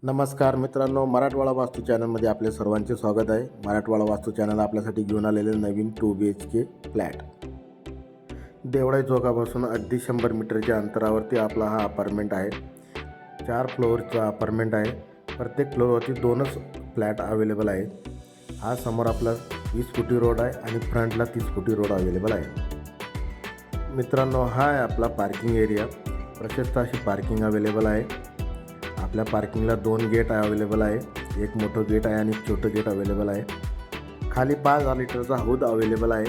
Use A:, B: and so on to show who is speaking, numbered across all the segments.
A: नमस्कार मित्रांनो, मराठवाडा वास्तू चॅनलमध्ये आपले सर्वांचे स्वागत आहे. मराठवाडा वास्तू चॅनल आपल्यासाठी घेऊन आलेले नवीन 2 BHK फ्लॅट. देवळाई चौकापासून अगदी 100 मीटरच्या अंतरावरती आपला हा अपार्टमेंट आहे. 4 फ्लोअरचा अपार्टमेंट आहे. प्रत्येक फ्लोअरवरती 2च फ्लॅट अवेलेबल आहे. हा समोर आपला 20 फुटी रोड आहे आणि फ्रंटला 30 फुटी रोड अवेलेबल आहे. मित्रांनो, हा आहे आपला पार्किंग एरिया. प्रशस्त अशी पार्किंग अवेलेबल आहे. आपल्या पार्किंगला 2 गेट अवेलेबल आहे. एक मोठं गेट आहे आणि एक छोटं गेट अवेलेबल आहे. खाली 5 लिटरचा हौद अवेलेबल आहे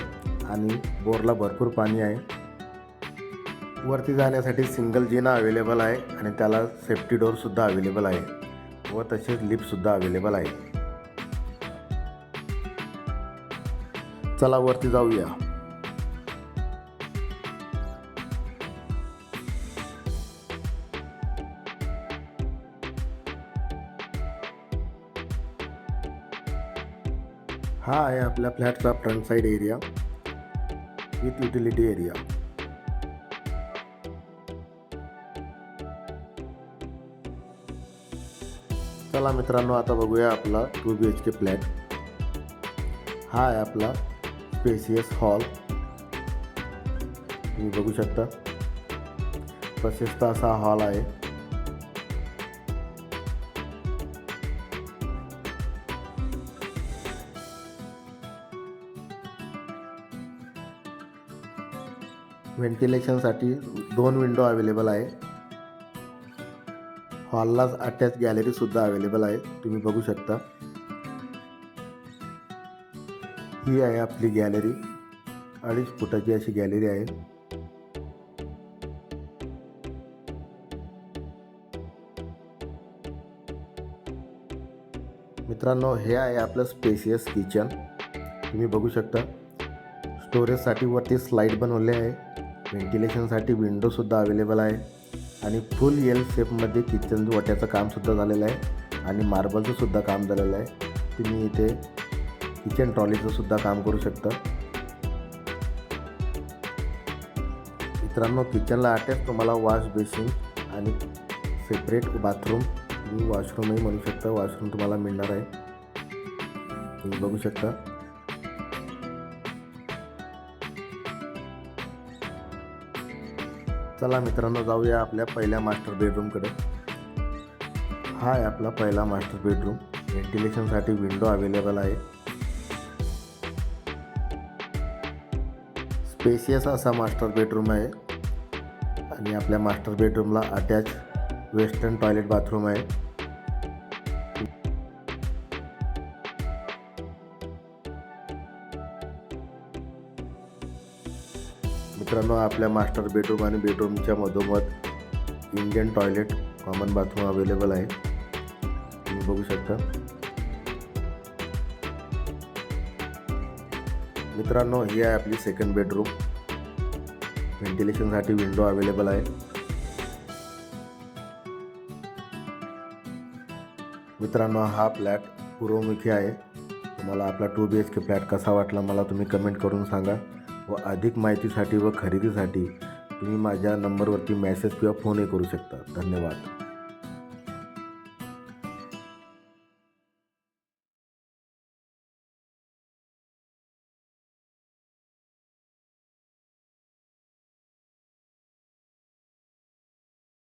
A: आणि बोरला भरपूर पाणी आहे. वरती जाण्यासाठी सिंगल जिना अवेलेबल आहे आणि त्याला सेफ्टी डोअरसुद्धा अवेलेबल आहे व तसेच लिफ्टसुद्धा अवेलेबल आहे. चला वरती जाऊया. हा आहे आपल्या फ्लॅटचा front side area with utility area. चला मित्रांनो, आता बघूया आपला 2 BHK फ्लॅट. हा आहे आपला स्पेसियस हॉल. तुम्ही बघू शकता, प्रशस्त असा हॉल आहे. व्हेंटिलेशनसाठी 2 विंडो अवेलेबल आहे. हॉलला अटॅच गॅलरीसुद्धा अवेलेबल आहे. तुम्ही बघू शकता, ही आहे आपली गॅलरी. 2.5 फुटाची अशी गॅलरी आहे. मित्रांनो, हे आहे आपलं स्पेसियस किचन. तुम्ही बघू शकता, स्टोरेजसाठी वरती स्लाईड बनवले आहे. व्हेंटिलेशनसाठी विंडोसुद्धा अवेलेबल आहे आणि फुल एल शेपमध्ये किचन वाट्याचं कामसुद्धा झालेलं आहे आणि मार्बलचंसुद्धा काम झालेलं आहे. तुम्ही इथे किचन ट्रॉलीचंसुद्धा काम करू शकता. मित्रांनो, किचनला अटॅच तुम्हाला वॉश बेसिन आणि सेपरेट बाथरूम, तुम्ही वॉशरूमही म्हणू शकता, वॉशरूम तुम्हाला मिळणार आहे. तुम्ही बघू शकता. चला मित्रांनो, जाऊया आपल्या पहिल्या मास्टर बेडरूमकडे. हा आहे आपला पहिला मास्टर बेडरूम. व्हेंटिलेशनसाठी विंडो अवेलेबल आहे. स्पेसियस असा मास्टर बेडरूम आहे आणि आपल्या मास्टर बेडरूमला अटॅच वेस्टर्न टॉयलेट बाथरूम आहे. मित्रांनो, आपल्या मास्टर बेडरूम आणि बेडरूमच्या मधोमध Indian toilet common bathroom available आहे. तुम्ही बघू शकता. मित्रांनो, ही आहे आपली सेकंड बेडरूम. व्हेंटिलेशनसाठी विंडो अवेलेबल आहे. मित्रांनो, हा फ्लॅट पूर्वमुखी आहे. तुम्हाला आपला 2 BHK फ्लॅट कसा वाटला मला तुम्ही कमेंट करून सांगा व अधिक माहितीसाठी व खरेदीसाठी तुम्ही माझ्या नंबरवरती मेसेज किंवा फोनही करू शकता. धन्यवाद.